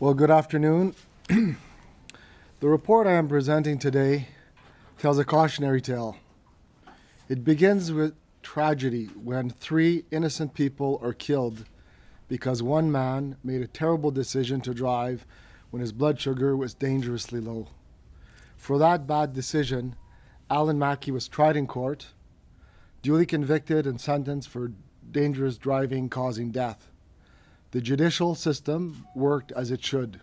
Well, good afternoon. The report I am presenting today tells a cautionary tale. It begins with tragedy when 3 innocent people are killed because one man made a terrible decision to drive when his blood sugar was dangerously low. For that bad decision, Alan Mackey was tried in court, duly convicted and sentenced for dangerous driving causing death. The judicial system worked as it should.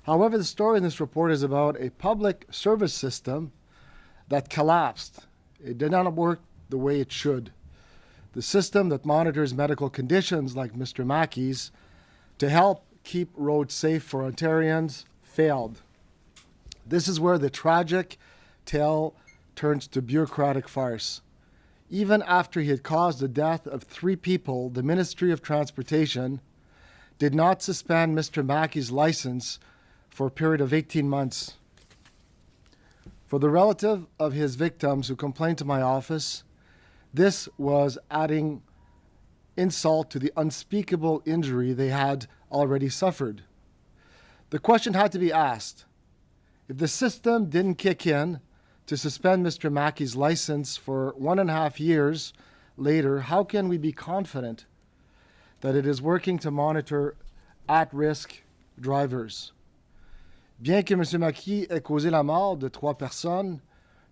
However, the story in this report is about a public service system that collapsed. It did not work the way it should. The system that monitors medical conditions like Mr. Mackey's to help keep roads safe for Ontarians failed. This is where the tragic tale turns to bureaucratic farce. Even after he had caused the death of 3 people, the Ministry of Transportation did not suspend Mr. Mackey's license for a period of 18 months. For the relative of his victims who complained to my office, this was adding insult to the unspeakable injury they had already suffered. The question had to be asked: if the system didn't kick in to suspend Mr. Mackey's license for 1.5 years later, how can we be confident that it is working to monitor at-risk drivers? Bien que M. Mackey ait causé la mort de 3 personnes,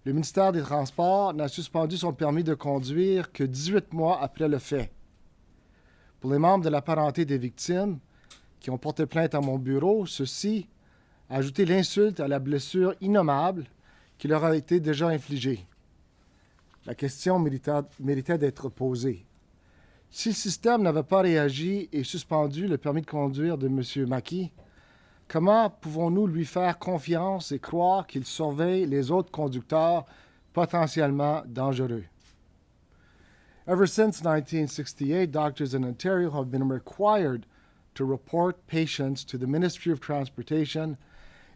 le ministère des Transports n'a suspendu son permis de conduire que 18 mois après le fait. Pour les membres de la parenté des victimes qui ont porté plainte à mon bureau, ceci a ajouté l'insulte à la blessure innommable qui leur a été déjà infligée. La question méritait d'être posée. Si le système n'avait pas réagi et suspendu le permis de conduire de M. Mackey, comment pouvons-nous lui faire confiance et croire qu'il surveille les autres conducteurs potentiellement dangereux? Ever since 1968, doctors in Ontario have been required to report patients to the Ministry of Transportation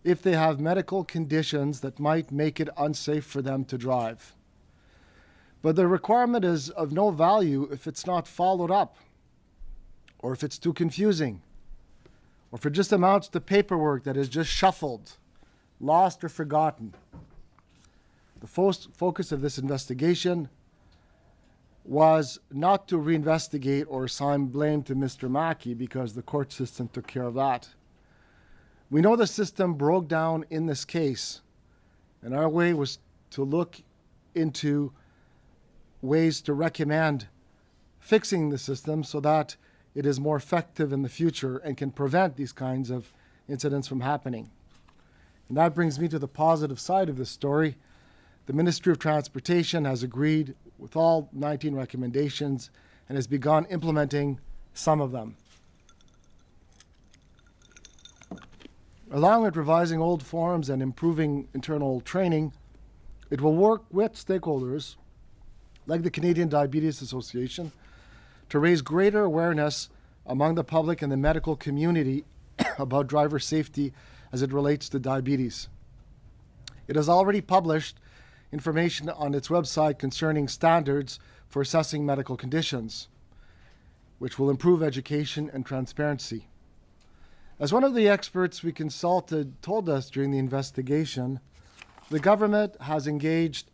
if they have medical conditions that might make it unsafe for them to drive. But the requirement is of no value if it's not followed up, or if it's too confusing, or if it just amounts to paperwork that is just shuffled, lost, or forgotten. The focus of this investigation was not to reinvestigate or assign blame to Mr. Mackey because the court system took care of that. We know the system broke down in this case, and our way was to look into ways to recommend fixing the system so that it is more effective in the future and can prevent these kinds of incidents from happening. And that brings me to the positive side of this story. The Ministry of Transportation has agreed with all 19 recommendations and has begun implementing some of them. Along with revising old forms and improving internal training, it will work with stakeholders like the Canadian Diabetes Association to raise greater awareness among the public and the medical community about driver safety as it relates to diabetes. It has already published information on its website concerning standards for assessing medical conditions, which will improve education and transparency. As one of the experts we consulted told us during the investigation, the government has engaged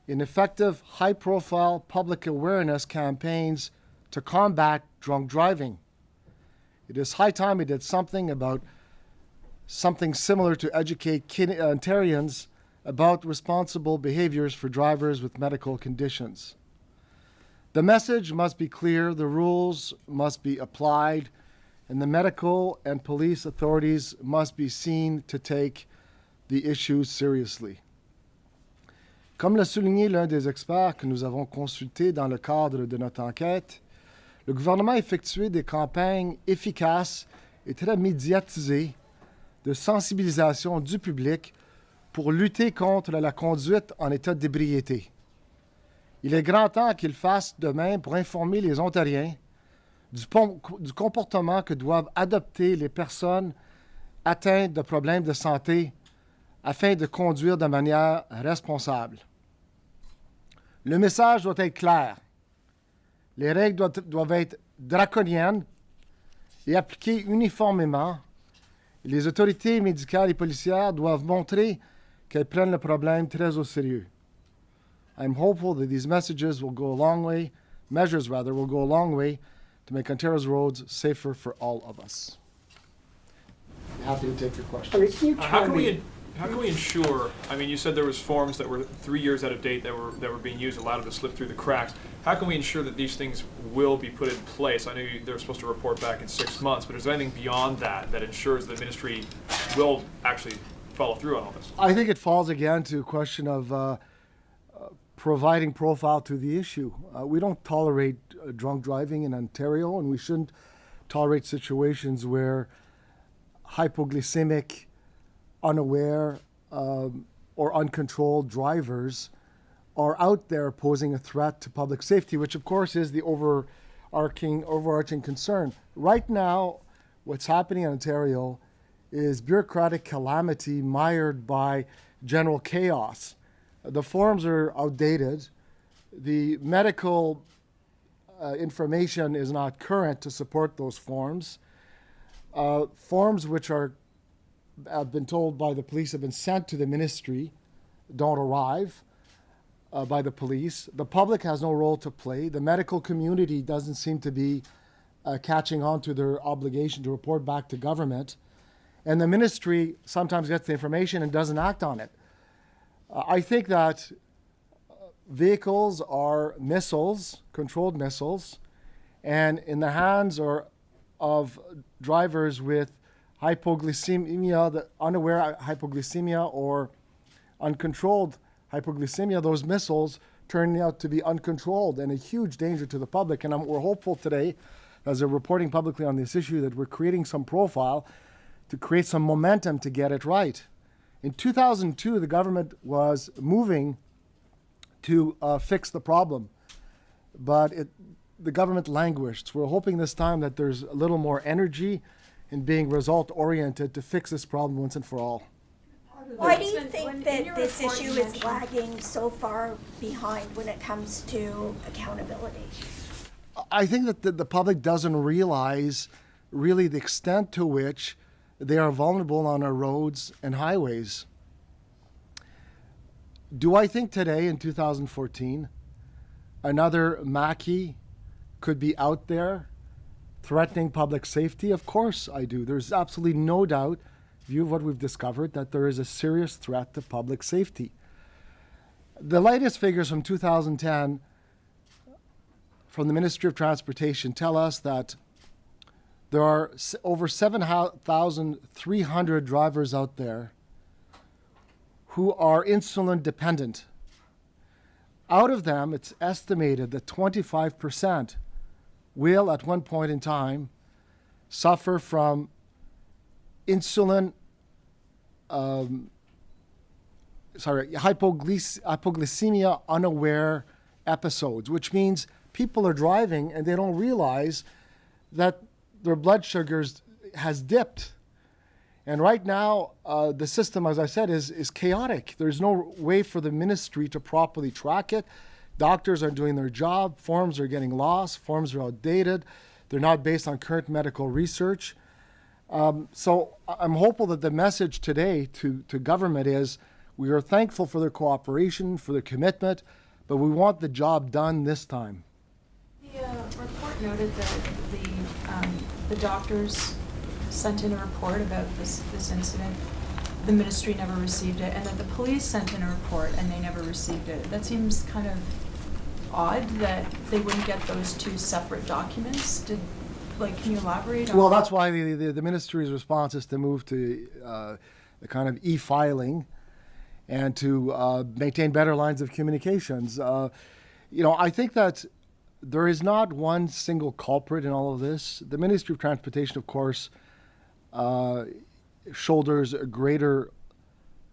in effective, high-profile public awareness campaigns to combat drunk driving. It is high time we did something similar to educate Ontarians about responsible behaviors for drivers with medical conditions. The message must be clear, the rules must be applied, and the medical and police authorities must be seen to take the issues seriously. Comme l'a souligné l'un des experts que nous avons consultés dans le cadre de notre enquête, le gouvernement a effectué des campagnes efficaces et très médiatisées de sensibilisation du public pour lutter contre la conduite en état d'ébriété. Il est grand temps qu'il fasse de même pour informer les Ontariens du comportement que doivent adopter les personnes atteintes de problèmes de santé afin de conduire de manière responsable. Le message doit être clair. Les règles doivent être draconiennes et appliquées uniformément Les autorités médicales et policières doivent montrer qu'elles prennent le problème très au sérieux. I'm hopeful that these measures will go a long way to make Ontario's roads safer for all of us. Happy to take your questions. Can you tell me? How can we ensure? I mean, you said there was forms that were 3 years out of date that were being used, allowed them to slip through the cracks. How can we ensure that these things will be put in place? I know they're supposed to report back in 6 months, but is there anything beyond that that ensures the ministry will actually follow through on all this? I think it falls again to a question of providing profile to the issue. We don't tolerate drunk driving in Ontario, and we shouldn't tolerate situations where hypoglycemic, unaware, or uncontrolled drivers are out there posing a threat to public safety, which of course is the overarching concern. Right now, what's happening in Ontario is bureaucratic calamity mired by general chaos. The forms are outdated. The medical information is not current to support those forms. Forms which I've been told by the police have been sent to the ministry don't arrive by the police. The public has no role to play. The medical community doesn't seem to be catching on to their obligation to report back to government. And the ministry sometimes gets the information and doesn't act on it. I think that vehicles are missiles, controlled missiles, and in the hands of drivers with hypoglycemia, the unaware hypoglycemia or uncontrolled hypoglycemia, those missiles turn out to be uncontrolled and a huge danger to the public. And we're hopeful today, as they're reporting publicly on this issue, that we're creating some profile to create some momentum to get it right. In 2002, the government was moving to fix the problem, but the government languished. So we're hoping this time that there's a little more energy in being result-oriented to fix this problem once and for all. Why do you think that this issue is lagging so far behind when it comes to accountability? I think that the public doesn't realize really the extent to which they are vulnerable on our roads and highways. Do I think today in 2014 another Mackey could be out there threatening public safety? Of course I do. There's absolutely no doubt, in view of what we've discovered, that there is a serious threat to public safety. The latest figures from 2010 from the Ministry of Transportation tell us that there are over 7,300 drivers out there who are insulin dependent. Out of them, it's estimated that 25% will, at one point in time, suffer from hypoglycemia unaware episodes, which means people are driving and they don't realize that their blood sugars has dipped. And right now, the system, as I said, is chaotic. There's no way for the ministry to properly track it. Doctors are doing their job. Forms are getting lost. Forms are outdated. They're not based on current medical research. So I'm hopeful that the message today to government is we are thankful for their cooperation, for their commitment, but we want the job done this time. The report noted that the doctors sent in a report about this incident. The ministry never received it, and that the police sent in a report and they never received it. That seems kind of odd that they wouldn't get those two separate documents. Can you elaborate on Well, that's why the ministry's response is to move to the kind of e-filing and to maintain better lines of communications. I think that there is not one single culprit in all of this. The Ministry of Transportation, of course, shoulders a greater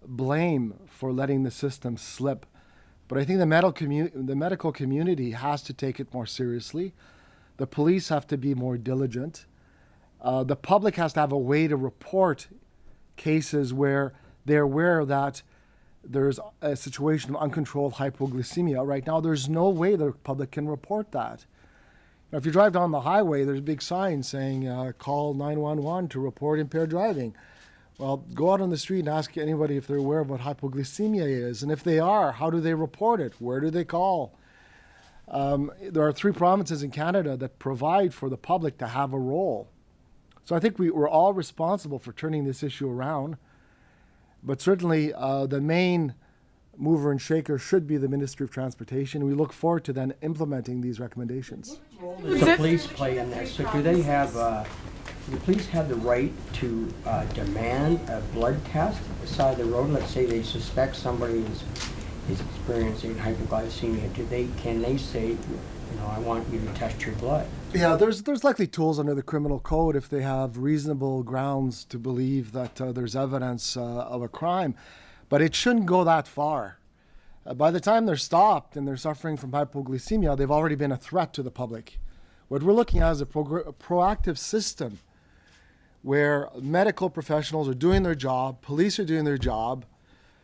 blame for letting the system slip. But I think the medical community has to take it more seriously. The police have to be more diligent. The public has to have a way to report cases where they're aware that there's a situation of uncontrolled hypoglycemia. Right now, there's no way the public can report that. Now, if you drive down the highway, there's a big sign saying, call 911 to report impaired driving. Well, go out on the street and ask anybody if they're aware of what hypoglycemia is. And if they are, how do they report it? Where do they call? There are 3 provinces in Canada that provide for the public to have a role. So I think we're all responsible for turning this issue around. But certainly the main mover and shaker should be the Ministry of Transportation. We look forward to then implementing these recommendations. What role does the police play in this? So do they have, do the police have the right to demand a blood test beside the road? Let's say they suspect somebody is experiencing hypoglycemia. Can they say, I want you to test your blood? Yeah, there's likely tools under the criminal code if they have reasonable grounds to believe that there's evidence of a crime. But it shouldn't go that far. By the time they're stopped and they're suffering from hypoglycemia, they've already been a threat to the public. What we're looking at is a proactive system where medical professionals are doing their job, police are doing their job,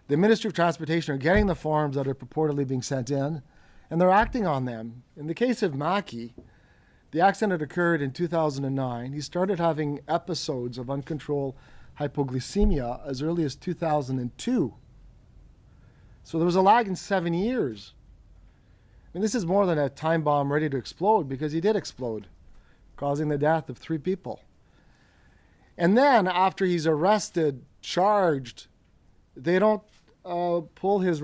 the Ministry of Transportation are getting the forms that are purportedly being sent in, and they're acting on them. In the case of Mackie, the accident occurred in 2009. He started having episodes of uncontrolled hypoglycemia as early as 2002. So there was a lag in 7 years. I mean, this is more than a time bomb ready to explode, because he did explode, causing the death of 3 people. And then after he's arrested, charged, they don't pull his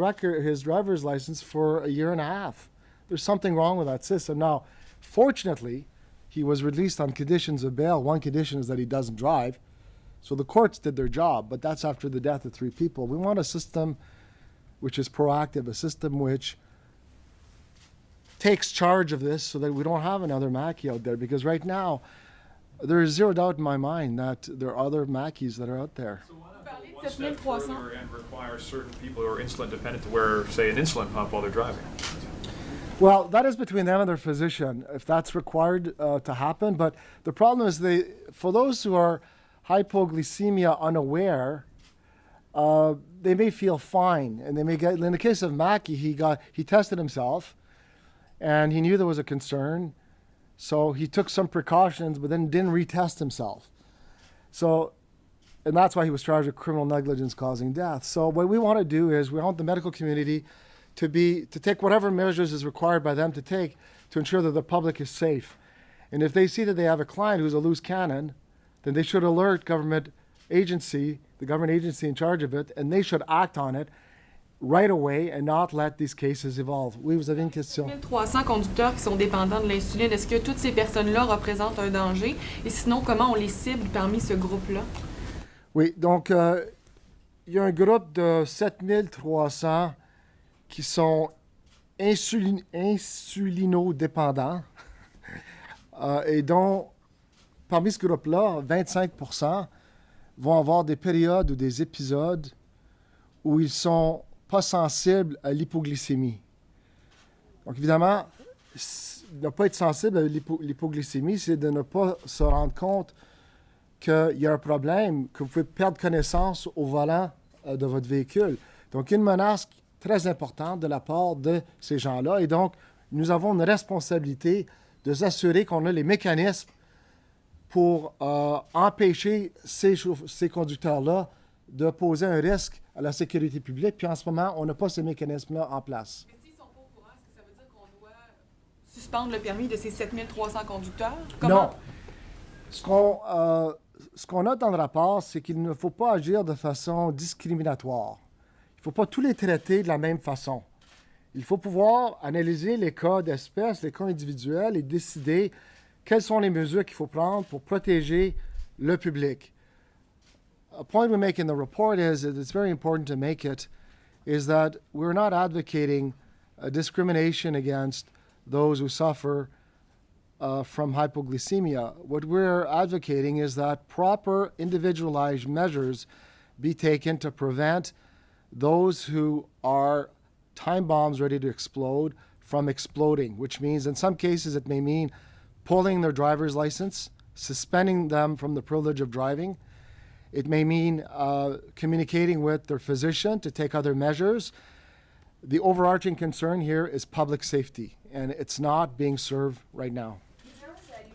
driver's license for a year and a half. There's something wrong with that system. Now, fortunately, he was released on conditions of bail. One condition is that he doesn't drive. So the courts did their job, but that's after the death of 3 people. We want a system which is proactive, a system which takes charge of this so that we don't have another Mackie out there. Because right now, there is zero doubt in my mind that there are other Mackies that are out there. So why not go one step further and require certain people who are insulin dependent to wear, say, an insulin pump while they're driving? Well, that is between them and their physician, if that's required to happen. But the problem is for those who are hypoglycemia unaware, they may feel fine, and they may get. In the case of Mackie, he tested himself, and he knew there was a concern, so he took some precautions, but then didn't retest himself. So, and that's why he was charged with criminal negligence causing death. So what we want to do is we want the medical community to take whatever measures is required by them to take to ensure that the public is safe. And if they see that they have a client who's a loose cannon, then they should alert the government agency in charge of it, and they should act on it right away and not let these cases evolve. Oui, vous avez une question? 1300 conducteurs qui sont dépendants de l'insuline. Est-ce que toutes ces personnes-là représentent un danger? Et sinon, comment on les cible parmi ce groupe-là? Oui, donc il y a un groupe de 7300 qui sont insulinodépendants et dont, parmi ce groupe-là, 25% vont avoir des périodes ou des épisodes où ils sont pas sensibles à l'hypoglycémie. Donc évidemment, ne pas être sensible à l'hypoglycémie, c'est de ne pas se rendre compte qu'il y a un problème, que vous pouvez perdre connaissance au volant de votre véhicule. Donc une menace très importante de la part de ces gens-là. Et donc, nous avons une responsabilité de s'assurer qu'on a les mécanismes pour empêcher ces conducteurs-là de poser un risque à la sécurité publique. Puis en ce moment, on n'a pas ces mécanismes-là en place. Mais s'ils ne sont pas au courant, est-ce que ça veut dire qu'on doit suspendre le permis de ces 7300 conducteurs? Non. Ce qu'on note dans le rapport, c'est qu'il ne faut pas agir de façon discriminatoire. Il ne faut pas tous les traiter de la même façon. Il faut pouvoir analyser les cas d'espèce, les cas individuels et décider quelles sont les mesures qu'il faut prendre pour protéger le public. A point we make in the report is that it's very important to make it, is that we're not advocating discrimination against those who suffer from hypoglycemia. What we're advocating is that proper individualized measures be taken to prevent those who are time bombs ready to explode from exploding, which means in some cases it may mean pulling their driver's license, suspending them from the privilege of driving. It may mean communicating with their physician to take other measures. The overarching concern here is public safety, and it's not being served right now.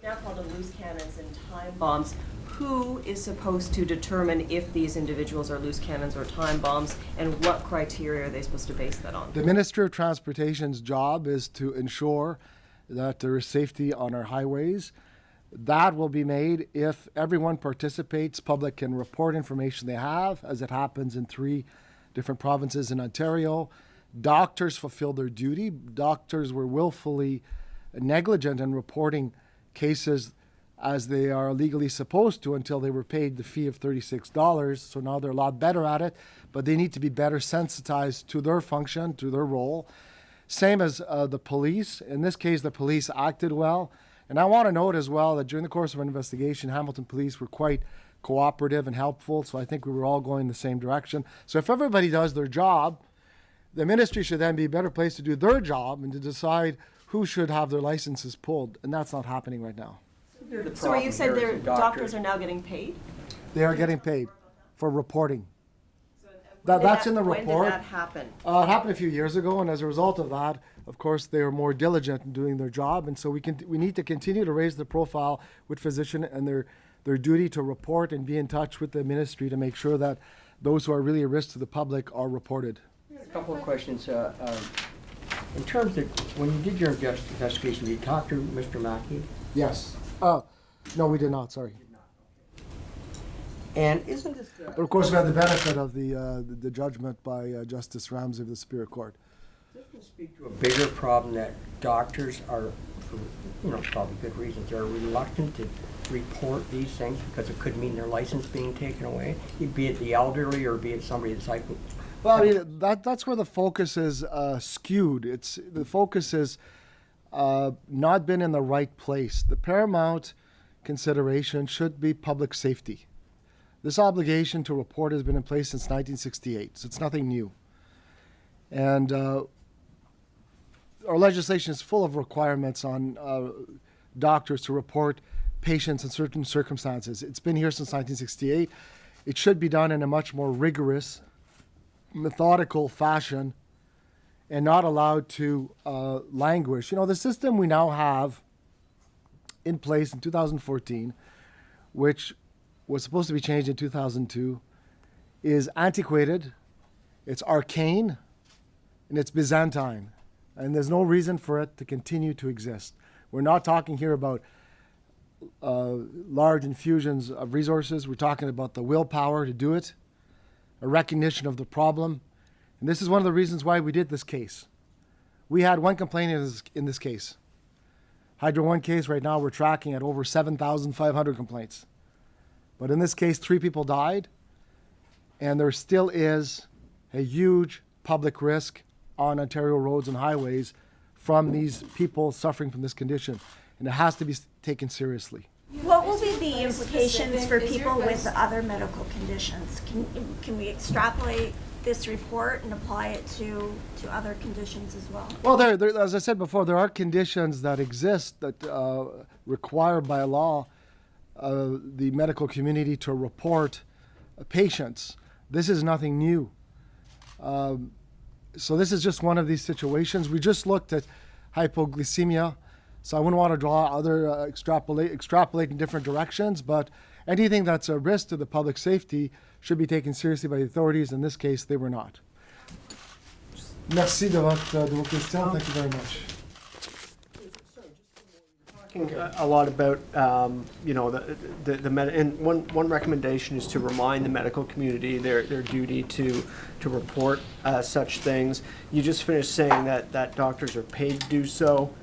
Now called them loose cannons and time bombs. Who is supposed to determine if these individuals are loose cannons or time bombs, and what criteria are they supposed to base that on? The Ministry of Transportation's job is to ensure that there is safety on our highways. That will be made if everyone participates. Public can report information they have, as it happens in 3 different provinces in Ontario. Doctors fulfill their duty. Doctors were willfully negligent in reporting cases as they are legally supposed to until they were paid the fee of $36. So now they're a lot better at it, but they need to be better sensitized to their function, to their role. Same as the police. In this case, the police acted well. And I want to note as well that during the course of our investigation, Hamilton police were quite cooperative and helpful. So I think we were all going in the same direction. So if everybody does their job, the ministry should then be a better place to do their job and to decide who should have their licenses pulled. And that's not happening right now. So you said their doctors are now getting paid? They are getting paid for reporting. That's in the report. When did that happen? It happened a few years ago, and as a result of that, of course, they are more diligent in doing their job, and so we need to continue to raise the profile with physicians and their duty to report and be in touch with the ministry to make sure that those who are really a risk to the public are reported. A couple of questions. In terms of when you did your investigation, did you talk to Mr. Mackey? Yes. No, we did not. Sorry. And isn't this? But of course, we had the benefit of the judgment by Justice Ramsey of the Superior Court. This can speak to a bigger problem that doctors are, for probably good reasons, are reluctant to report these things because it could mean their license being taken away, be it the elderly or be it somebody that's like. Well, I mean, that's where the focus is skewed. The focus is not been in the right place. The paramount consideration should be public safety. This obligation to report has been in place since 1968, so it's nothing new. And our legislation is full of requirements on doctors to report patients in certain circumstances. It's been here since 1968. It should be done in a much more rigorous, methodical fashion and not allowed to languish. You know, the system we now have in place in 2014, which was supposed to be changed in 2002, is antiquated, it's arcane, and it's Byzantine. And there's no reason for it to continue to exist. We're not talking here about large infusions of resources. We're talking about the willpower to do it, a recognition of the problem. And this is one of the reasons why we did this case. We had one complaint in this case. Hydro One case, right now we're tracking at over 7,500 complaints. But in this case, 3 people died, and there still is a huge public risk on Ontario roads and highways from these people suffering from this condition, and it has to be taken seriously. What will be the implications for people with other medical conditions? Can we extrapolate this report and apply it to other conditions as well? Well, there, as I said before, there are conditions that exist that require by law the medical community to report patients. This is nothing new. So this is just one of these situations. We just looked at hypoglycemia, so I wouldn't want to draw other extrapolate in different directions, but anything that's a risk to the public safety should be taken seriously by the authorities. In this case, they were not. Merci de vos questions. Thank you very much. Talking a lot about and one recommendation is to remind the medical community their duty to report such things. You just finished saying that doctors are paid to do so.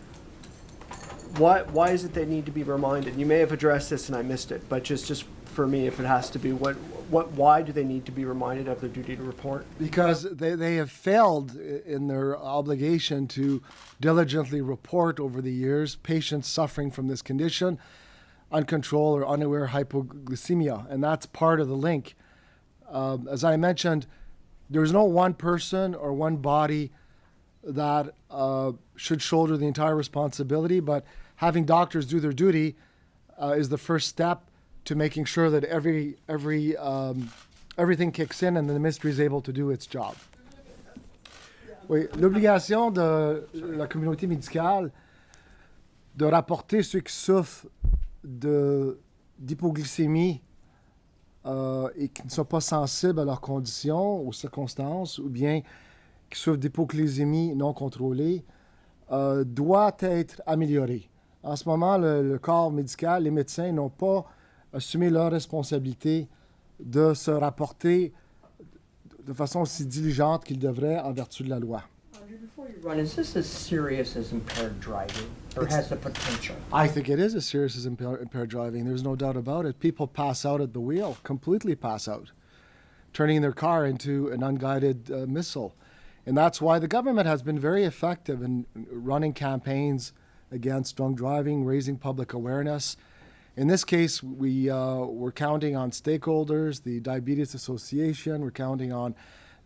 Why is it they need to be reminded? You may have addressed this and I missed it, but just for me, if it has to be, why do they need to be reminded of their duty to report? Because they have failed in their obligation to diligently report over the years patients suffering from this condition, uncontrolled or unaware hypoglycemia, and that's part of the link. As I mentioned, there's no one person or one body that should shoulder the entire responsibility, but having doctors do their duty is the first step to making sure that everything kicks in and the ministry is able to do its job. Oui, l'obligation de la communauté médicale de rapporter ceux qui souffrent d'hypoglycémie et qui ne sont pas sensibles à leurs conditions, aux circonstances, ou bien qui souffrent d'hypoglycémie non contrôlée, doit être amélioré. En ce moment, le corps médical, les médecins n'ont pas assumé leur responsabilité de se rapporter de façon aussi diligente qu'ils devraient en vertu de la loi. Audrey, before you run, is this as serious as impaired driving, or It's- has the potential? I think it is as serious as impaired driving. There's no doubt about it. People pass out at the wheel, completely pass out, turning their car into an unguided missile. And that's why the government has been very effective in running campaigns against drunk driving, raising public awareness. In this case, we're counting on stakeholders, the Diabetes Association, we're counting on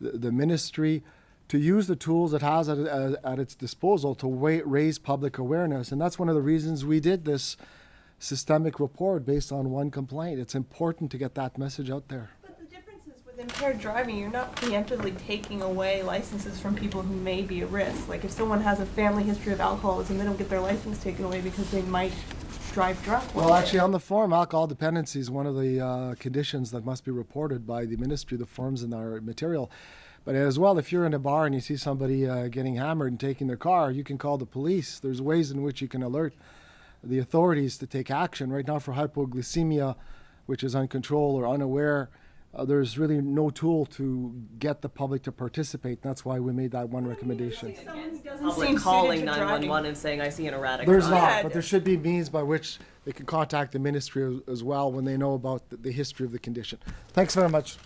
the ministry to use the tools it has at its disposal to raise public awareness. And that's one of the reasons we did this systemic report based on one complaint. It's important to get that message out there. But the difference is with impaired driving, you're not preemptively taking away licenses from people who may be at risk. Like if someone has a family history of alcoholism, they don't get their license taken away because they might drive drunk. Well, actually, on the form, alcohol dependency is one of the conditions that must be reported by the ministry, the forms in our material. But as well, if you're in a bar and you see somebody getting hammered and taking their car, you can call the police. There's ways in which you can alert the authorities to take action. Right now, for hypoglycemia, which is uncontrolled or unaware, there's really no tool to get the public to participate. That's why we made that one recommendation. Someone who doesn't Public seem calling suited to driving. 911 and saying, I see an erratic There's driver. not, but there should be means by which they can contact the ministry as well when they know about the history of the condition. Thanks very much.